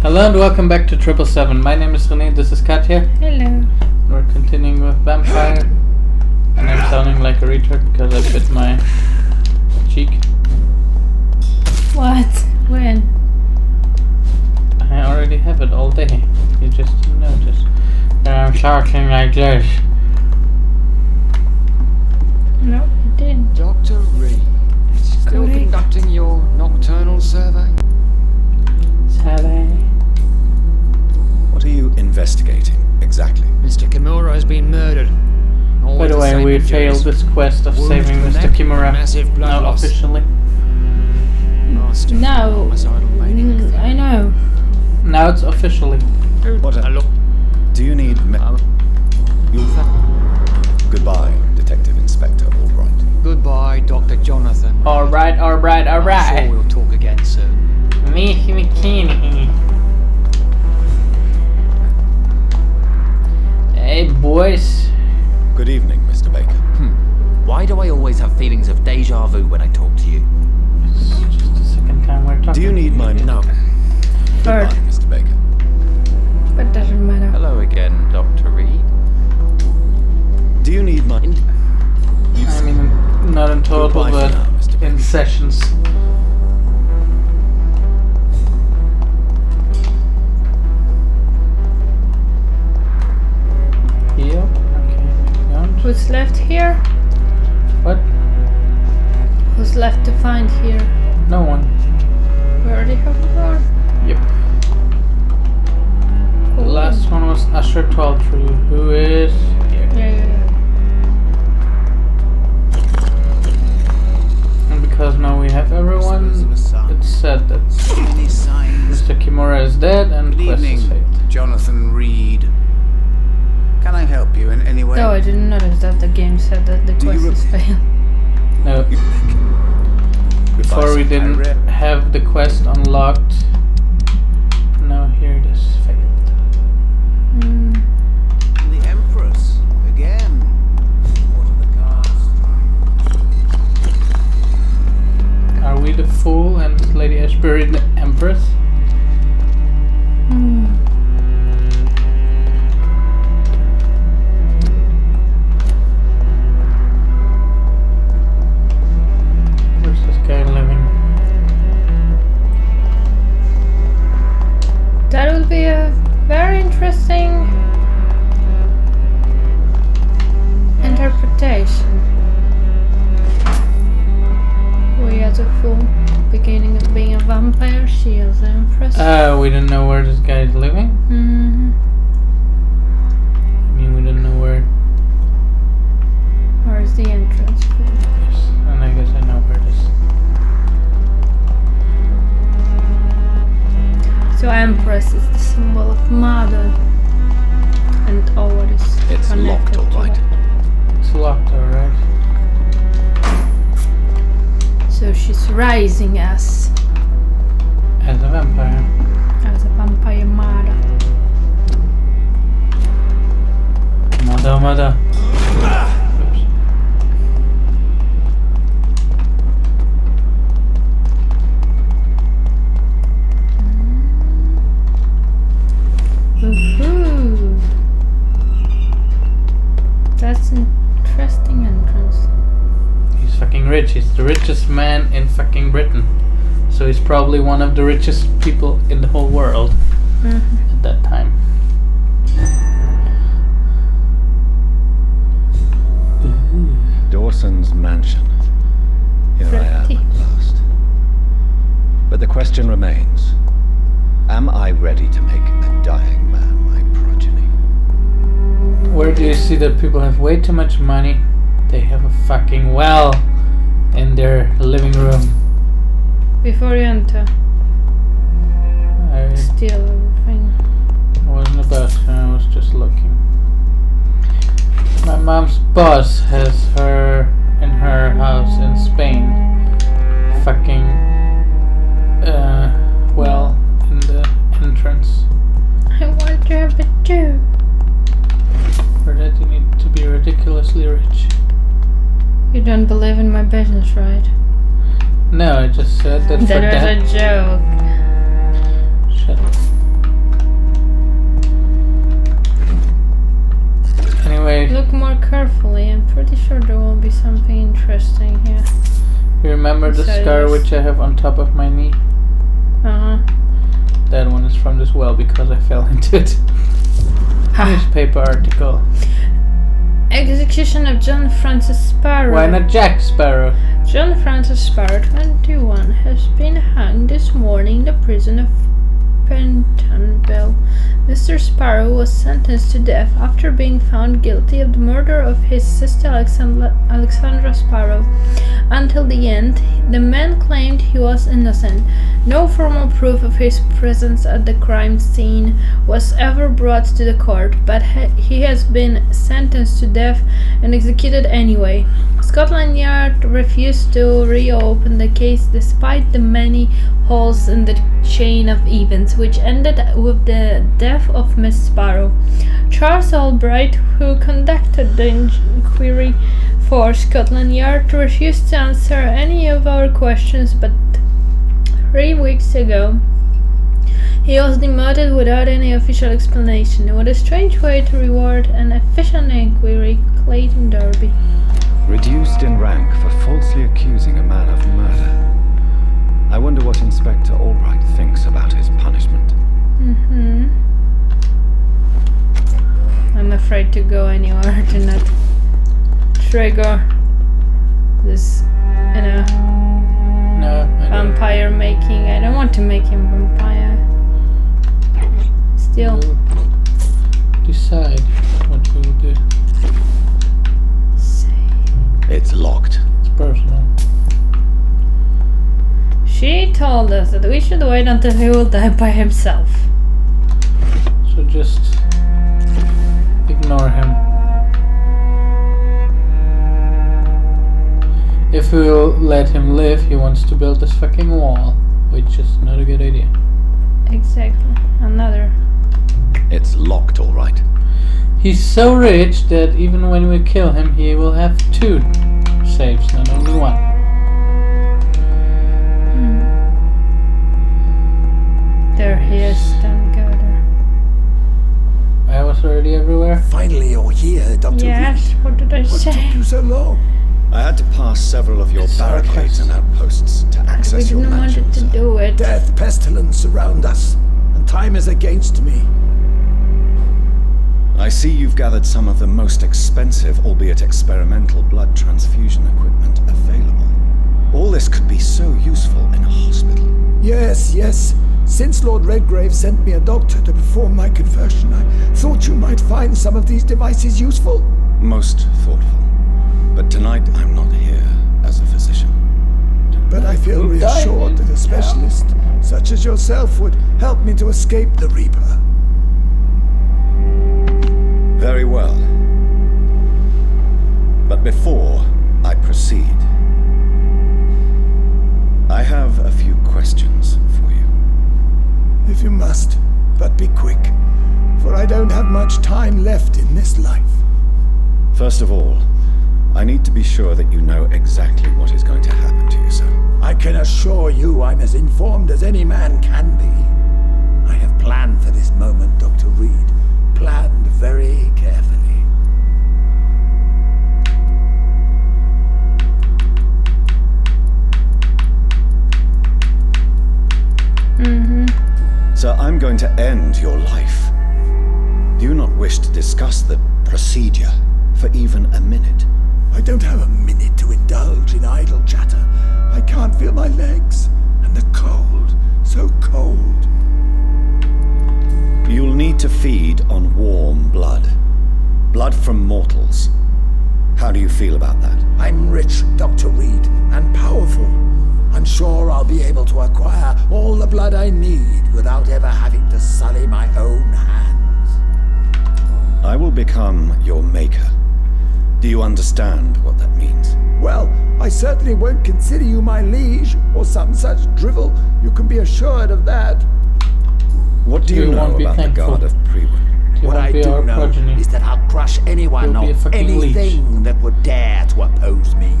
Hello and welcome back to 777. My name is René, this is Katja. Hello. We're continuing with Vampyr. And I'm sounding like a retard because I bit my cheek. What? When? I already have it all day. You just didn't notice. And I'm shouting like this. No, you didn't. Dr. Reed, still Correct. conducting your nocturnal survey? Survey. What are you investigating exactly? Mr. Kimura has been murdered. All By with the way, same we injuries. failed this quest of Wound saving to the Mr. neck, Kimura. massive blood Now loss. officially. Master of No. homicidal maniac. I know. Now it's officially. What a- Hello. Do you need you Goodbye, Detective Inspector Albright. Goodbye, Dr. Jonathan. Alright. I'm sure we'll talk again soon. Hey boys. Good evening, Mr. Baker. Why do I always have feelings of deja vu when I talk to you? It's just the second time we're talking. Do you need my No. Goodbye, Third. Mr. Baker. But doesn't matter. Hello again, Dr. Reed. Do you need my I mean, not in total, Goodbye but for now, Mr. in Baker. sessions. Heal. Okay. Don't. Who's left here? What? Who's left to find here? No one. We already have one. Yep. The last one was Usher Tweltree, who is here. Yeah. And because now we have everyone, it's said that Many signs. Mr. Kimura is dead and Good quest is evening, failed. Jonathan Reed. Can I help you in any way? No, I didn't notice that the game said that the Do you quest is failed. No, before we sir. didn't have the quest unlocked. Now here it is failed. The Empress again. What are the cards? Are we the fool and Lady Ashbury the Empress? Where's this guy living? That will be a very interesting interpretation. We are the fool, beginning of being a vampire, she is the empress. We didn't know where this guy is living. Mm-hmm. I mean, we didn't know where. Where is the entrance for? Yes, and I guess I know where it is. So empress is the symbol of mother and all what is It's connected locked, all to right. that. It's locked, alright. So she's rising as As a vampire. a vampire mother. Mother. Oops. Woohoo! That's an interesting entrance. He's fucking rich. He's the richest man in fucking Britain. So he's probably one of the richest people in the whole world at that time. Dawson's mansion. Here I am Pretty. at last. But the question remains. Am I ready to make a dying man my progeny? Where do you see that people have way too much money? They have a fucking well in their living room. Before you enter, I steal everything. wasn't about to, I was just looking. My mom's boss has her in her house in Spain. Fucking well in the entrance. I want to have it too. For that you need to be ridiculously rich. You don't believe in my business, right? No, I just said that for That was that. a joke. Shut up. something interesting here. You remember the So scar yes. which I have on top of my knee? That one is from this well because I fell into it. Newspaper article. Execution of John Francis Sparrow. Why not Jack Sparrow? John Francis Sparrow, 21, has been hung this morning in the prison of Pentonville. Mr. Sparrow was sentenced to death after being found guilty of the murder of his sister Alexandra Sparrow. Until the end, the man claimed he was innocent. No formal proof of his presence at the crime scene was ever brought to the court, but he has been sentenced to death and executed anyway. Scotland Yard refused to reopen the case despite the many holes in the chain of events, which ended with the death of Miss Sparrow. Charles Albright, who conducted the inquiry for Scotland Yard, refused to answer any of our questions, but 3 weeks ago he was demoted without any official explanation. What a strange way to reward an efficient inquiry, Clayton Derby. Reduced in rank for falsely accusing a man of murder. I wonder what Inspector Albright thinks about his punishment. I'm afraid to go anywhere to not trigger this, No, I don't. vampire making. I don't want to make him vampire. Still, We'll decide what we will do. It's locked. It's personal. she told us that we should wait until he will die by himself. So just ignore him. If we'll let him live, he wants to build this fucking wall, which is not a good idea. Exactly. Another. It's locked, all right. He's so rich that even when we kill him, he will have 2 saves, not only 1. There he is, thank God. I was already everywhere. Finally, you're here, Dr. Yes, Reed. what did I What took say? you so long? I had to pass several of your barricades and outposts to We access your didn't want mansion, it to sir. do it. Death, pestilence surround us, and time is against me. I see you've gathered some of the most expensive, albeit experimental, blood transfusion equipment available. All this could be so useful in a hospital. Yes, yes. Since Lord Redgrave sent me a doctor to perform my conversion, I thought you might find some of these devices useful. Most thoughtful. But tonight I'm not here as a physician. But I feel reassured that a specialist such as yourself would help me to escape the Reaper. Very well. But before I proceed, I have a few questions for you. If you must, but be quick, for I don't have much time left in this life. First of all, I need to be sure that you know exactly what is going to happen to you, sir. I can assure you I'm as informed as any man can be. I have planned for this moment, Dr. Reed. Planned very carefully. Sir, I'm going to end your life. Do you not wish to discuss the procedure for even a minute? I don't have a minute to indulge in idle chatter. I can't feel my legs, and the cold, so cold. You'll need to feed on warm blood. Blood from mortals. How do you feel about that? I'm rich, Dr. Reed, and powerful. I'm sure I'll be able to acquire all the blood I need without ever having to sully my own hands. I will become your maker. Do you understand what that means? Well, I certainly won't consider you my liege, or some such drivel. You can be assured of that. What do You you know won't be about the thankful. God of Prewen? He What won't I be do our know progeny. is that I'll crush anyone He'll be or a fucking leech. anything that would dare to oppose me.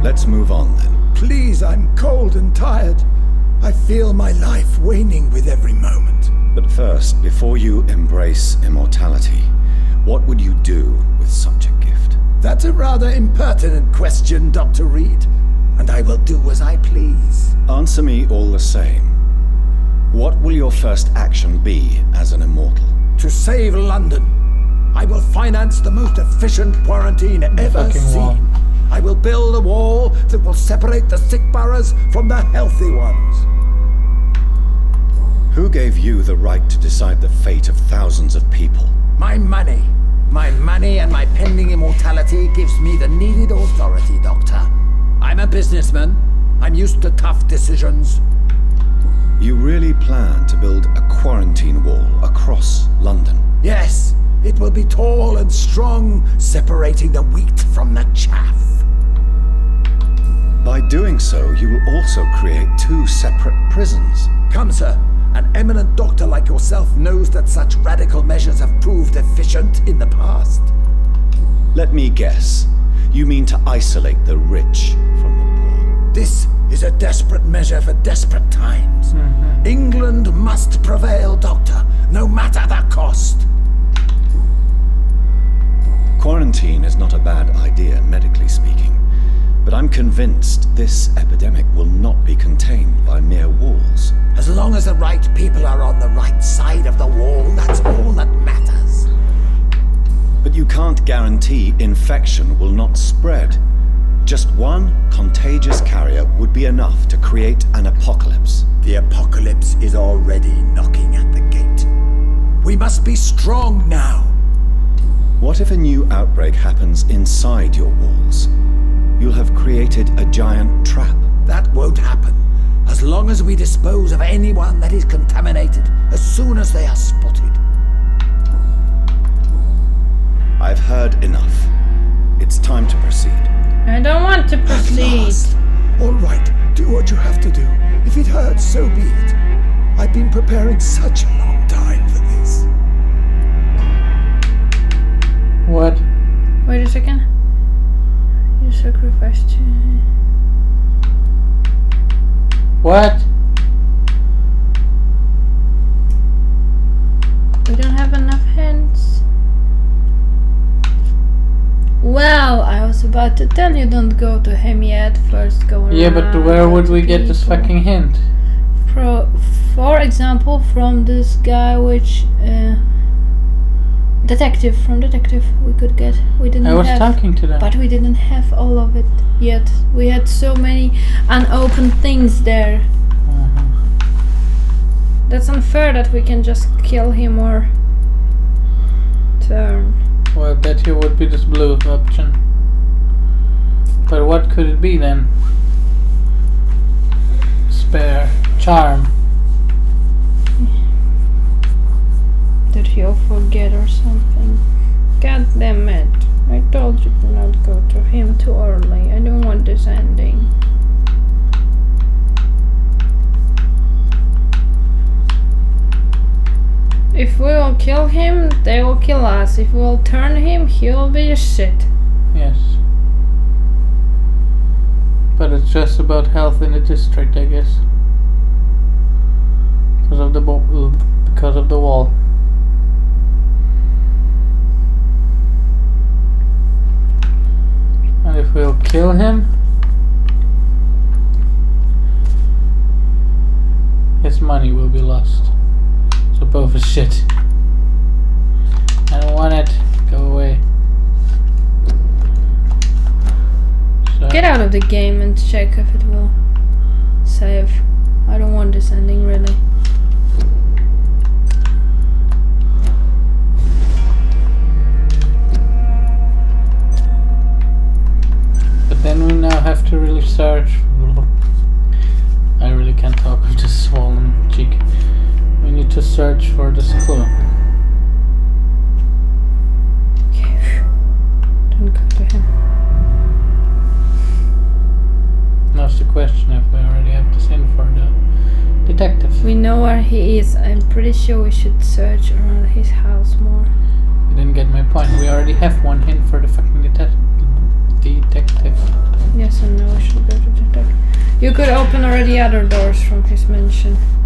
Let's move on then. Please, I'm cold and tired. I feel my life waning with every moment. But first, before you embrace immortality, what would you do with such a gift? That's a rather impertinent question, Dr. Reed, and I will do as I please. Answer me all the same. What will your first action be as an immortal? To save London, I will finance the most efficient quarantine ever fucking seen. wall. I will build a wall that will separate the sick boroughs from the healthy ones. Who gave you the right to decide the fate of thousands of people? My money. My money and my pending immortality gives me the needed authority, Doctor. I'm a businessman. I'm used to tough decisions. You really plan to build a quarantine wall across London? Yes, it will be tall and strong, separating the wheat from the chaff. By doing so, you will also create 2 separate prisons. Come, sir. An eminent doctor like yourself knows that such radical measures have proved efficient in the past. Let me guess. You mean to isolate the rich from the poor? This is a desperate measure for desperate times. England must prevail, Doctor, no matter the cost. Quarantine is not a bad idea, medically speaking. But I'm convinced this epidemic will not be contained by mere walls. As long as the right people are on the right side of the wall, that's all that matters. But you can't guarantee infection will not spread. Just one contagious carrier would be enough to create an apocalypse. The apocalypse is already knocking at the gate. We must be strong now. What if a new outbreak happens inside your walls? You'll have created a giant trap. That won't happen. As long as we dispose of anyone that is contaminated as soon as they are spotted. I've heard enough. It's time to proceed. I don't want to At proceed. last. All right, do what you have to do. If it hurts, so be it. I've been preparing such a long time for this. What? Wait a second. You sacrificed. What? We don't have enough hands. Well, I was about to tell you don't go to him yet. First go around. Yeah, but where would we get this people. fucking hint? For example, from this guy, which detective we could get. We didn't. I was have, talking to them. but we didn't have all of it yet. We had so many unopened things there. That's unfair that we can just kill him or turn. Well, that here would be this blue option. But what could it be then? Spare. Charm. Did he'll forget or something? God damn it. I told you to not go to him too early. I don't want this ending. If we will kill him, they will kill us. If we will turn him, he will be a shit. Yes. But it's just about health in the district, I guess. Because of the wall. And if we'll kill him, his money will be lost. So both is shit. I don't want it. Go away. So Get out of the game and check if it will save. I don't want this ending really. But then we now have to really search. I really can't talk with this swollen cheek. We need to search for this clue. Okay. Don't go to him. Now it's the question if we already have this in for the detective. We know where he is. I'm pretty sure we should search around his house more. You didn't get my point. We already have one hint for the fucking detective. Yes and no, we should go to detective. You could open already other doors from his mansion.